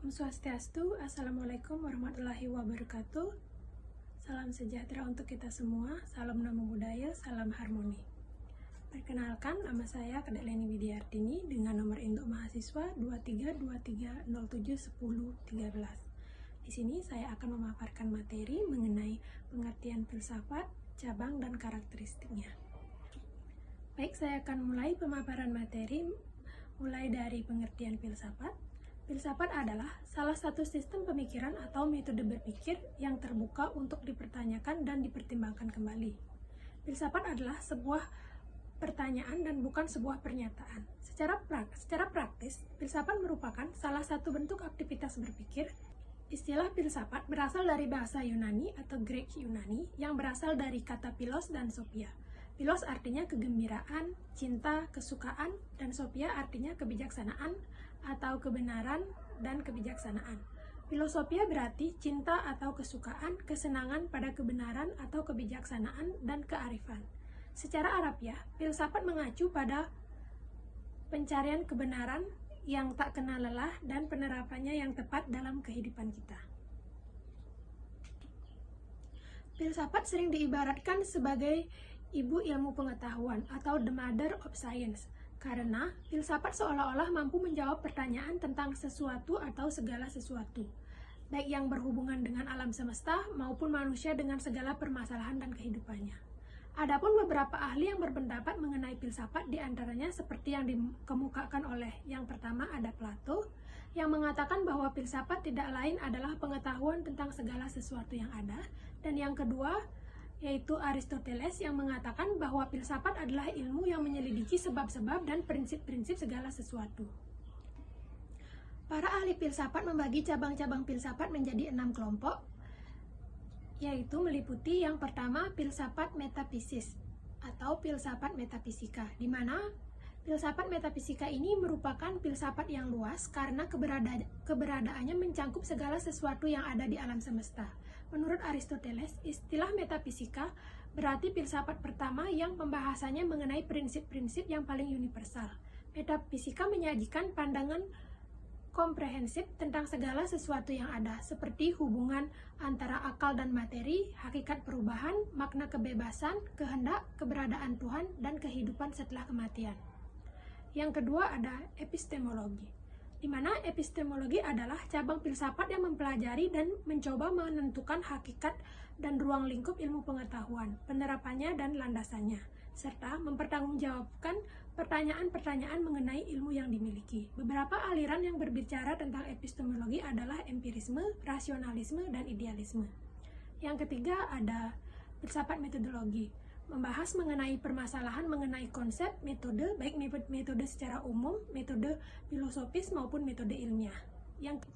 Om Swastiastu, Assalamualaikum warahmatullahi wabarakatuh. Salam sejahtera untuk kita semua, salam namo buddhaya, salam harmoni. Perkenalkan, nama saya Kadek Leni Widiartini dengan nomor induk mahasiswa 2323071013. Di sini saya akan memaparkan materi mengenai pengertian filsafat, cabang, dan karakteristiknya. Baik, saya akan mulai pemaparan materi mulai dari pengertian filsafat. Filsafat adalah salah satu sistem pemikiran atau metode berpikir yang terbuka untuk dipertanyakan dan dipertimbangkan kembali. Filsafat adalah sebuah pertanyaan dan bukan sebuah pernyataan. Secara praktis, filsafat merupakan salah satu bentuk aktivitas berpikir. Istilah filsafat berasal dari bahasa Yunani atau Grek Yunani yang berasal dari kata philos dan sophia. Philos artinya kegembiraan, cinta, kesukaan, dan sophia artinya kebijaksanaan atau kebenaran dan kebijaksanaan. Filosofia berarti cinta atau kesukaan, kesenangan pada kebenaran atau kebijaksanaan, dan kearifan. Secara Arabiah, filsafat mengacu pada pencarian kebenaran yang tak kenal lelah dan penerapannya yang tepat dalam kehidupan kita. Filsafat sering diibaratkan sebagai ibu ilmu pengetahuan atau the mother of science, karena filsafat seolah-olah mampu menjawab pertanyaan tentang sesuatu atau segala sesuatu, baik yang berhubungan dengan alam semesta maupun manusia dengan segala permasalahan dan kehidupannya. Adapun beberapa ahli yang berpendapat mengenai filsafat, diantaranya seperti yang dikemukakan oleh yang pertama ada Plato, yang mengatakan bahwa filsafat tidak lain adalah pengetahuan tentang segala sesuatu yang ada, dan yang kedua yaitu Aristoteles yang mengatakan bahwa filsafat adalah ilmu yang menyelidiki sebab-sebab dan prinsip-prinsip segala sesuatu. Para ahli filsafat membagi cabang-cabang filsafat menjadi 6 kelompok, yaitu meliputi yang pertama filsafat metafisis atau filsafat metafisika, di mana filsafat metafisika ini merupakan filsafat yang luas karena keberadaannya mencangkup segala sesuatu yang ada di alam semesta. Menurut Aristoteles, istilah metafisika berarti filsafat pertama yang pembahasannya mengenai prinsip-prinsip yang paling universal. Metafisika menyajikan pandangan komprehensif tentang segala sesuatu yang ada, seperti hubungan antara akal dan materi, hakikat perubahan, makna kebebasan, kehendak, keberadaan Tuhan, dan kehidupan setelah kematian. Yang kedua ada epistemologi, di mana epistemologi adalah cabang filsafat yang mempelajari dan mencoba menentukan hakikat dan ruang lingkup ilmu pengetahuan, penerapannya dan landasannya, serta mempertanggungjawabkan pertanyaan-pertanyaan mengenai ilmu yang dimiliki. Beberapa aliran yang berbicara tentang epistemologi adalah empirisme, rasionalisme, dan idealisme. Yang ketiga ada filsafat metodologi, membahas mengenai permasalahan mengenai konsep, metode, baik metode secara umum, metode filosofis maupun metode ilmiah. Yang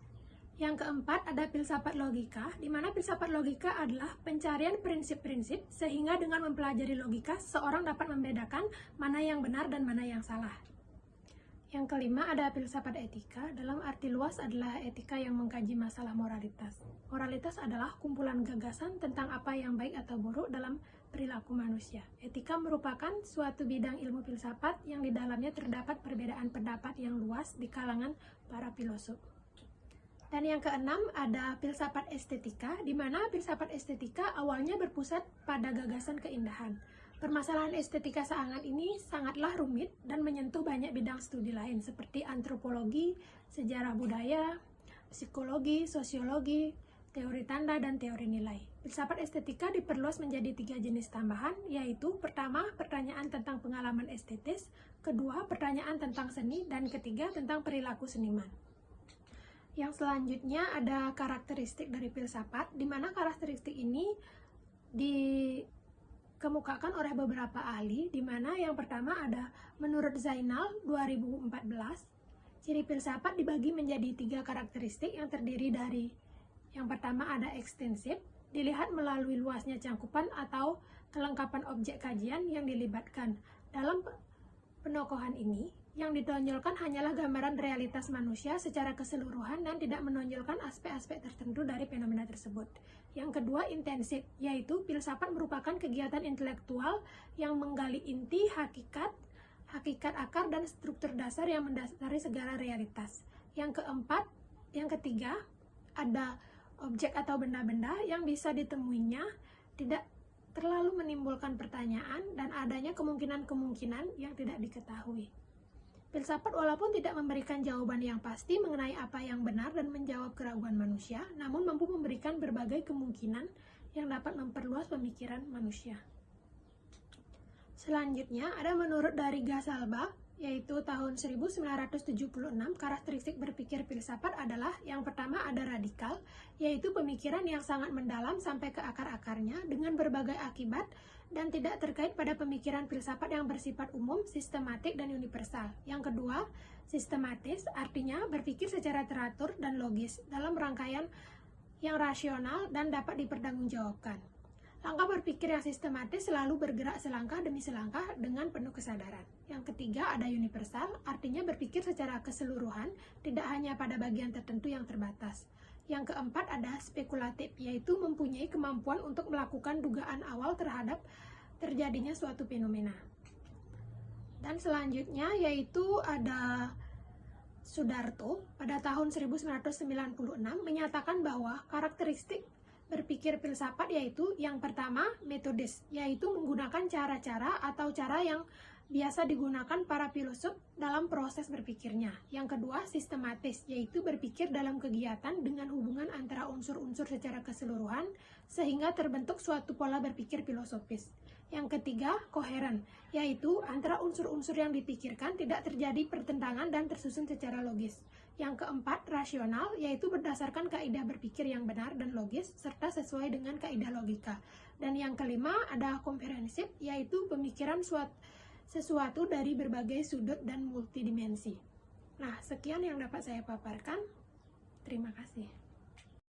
keempat ada filsafat logika, di mana filsafat logika adalah pencarian prinsip-prinsip sehingga dengan mempelajari logika seorang dapat membedakan mana yang benar dan mana yang salah. Yang kelima ada filsafat etika, dalam arti luas adalah etika yang mengkaji masalah moralitas. Moralitas adalah kumpulan gagasan tentang apa yang baik atau buruk dalam perilaku manusia. Etika merupakan suatu bidang ilmu filsafat yang di dalamnya terdapat perbedaan pendapat yang luas di kalangan para filosof. Dan yang keenam ada filsafat estetika, di mana filsafat estetika awalnya berpusat pada gagasan keindahan. Permasalahan estetika sangat ini sangatlah rumit dan menyentuh banyak bidang studi lain seperti antropologi, sejarah budaya, psikologi, sosiologi, teori tanda, dan teori nilai. Filsafat estetika diperluas menjadi 3 jenis tambahan, yaitu pertama, pertanyaan tentang pengalaman estetis, kedua, pertanyaan tentang seni, dan ketiga, tentang perilaku seniman. Yang selanjutnya ada karakteristik dari filsafat, di mana karakteristik ini dikemukakan oleh beberapa ahli, di mana yang pertama ada menurut Zainal 2014, ciri filsafat dibagi menjadi 3 karakteristik yang terdiri dari yang pertama ada ekstensif, dilihat melalui luasnya cangkupan atau kelengkapan objek kajian yang dilibatkan. Dalam penokohan ini, yang ditonjolkan hanyalah gambaran realitas manusia secara keseluruhan dan tidak menonjolkan aspek-aspek tertentu dari fenomena tersebut. Yang kedua, intensif, yaitu filsafat merupakan kegiatan intelektual yang menggali inti, hakikat akar dan struktur dasar yang mendasari segala realitas. Yang keempat, Yang ketiga, ada objek atau benda-benda yang bisa ditemuinya tidak terlalu menimbulkan pertanyaan dan adanya kemungkinan-kemungkinan yang tidak diketahui. Filsafat walaupun tidak memberikan jawaban yang pasti mengenai apa yang benar dan menjawab keraguan manusia, namun mampu memberikan berbagai kemungkinan yang dapat memperluas pemikiran manusia. Selanjutnya ada menurut dari Gasalba, yaitu tahun 1976, karakteristik berpikir filsafat adalah yang pertama ada radikal, yaitu pemikiran yang sangat mendalam sampai ke akar-akarnya dengan berbagai akibat dan tidak terkait pada pemikiran filsafat yang bersifat umum, sistematik, dan universal. Yang kedua, sistematis, artinya berpikir secara teratur dan logis dalam rangkaian yang rasional dan dapat dipertanggungjawabkan. Langkah berpikir yang sistematis selalu bergerak selangkah demi selangkah dengan penuh kesadaran. Yang ketiga ada universal, artinya berpikir secara keseluruhan, tidak hanya pada bagian tertentu yang terbatas. Yang keempat ada spekulatif, yaitu mempunyai kemampuan untuk melakukan dugaan awal terhadap terjadinya suatu fenomena. Dan selanjutnya yaitu ada Sudarto pada tahun 1996 menyatakan bahwa karakteristik berpikir filsafat yaitu yang pertama metodis, yaitu menggunakan cara-cara atau cara yang biasa digunakan para filosof dalam proses berpikirnya. Yang kedua sistematis, yaitu berpikir dalam kegiatan dengan hubungan antara unsur-unsur secara keseluruhan sehingga terbentuk suatu pola berpikir filosofis. Yang ketiga koheren, yaitu antara unsur-unsur yang dipikirkan tidak terjadi pertentangan dan tersusun secara logis. Yang keempat, rasional, yaitu berdasarkan kaidah berpikir yang benar dan logis, serta sesuai dengan kaidah logika. Dan yang kelima, ada komprehensif, yaitu pemikiran sesuatu dari berbagai sudut dan multidimensi. Nah, sekian yang dapat saya paparkan. Terima kasih.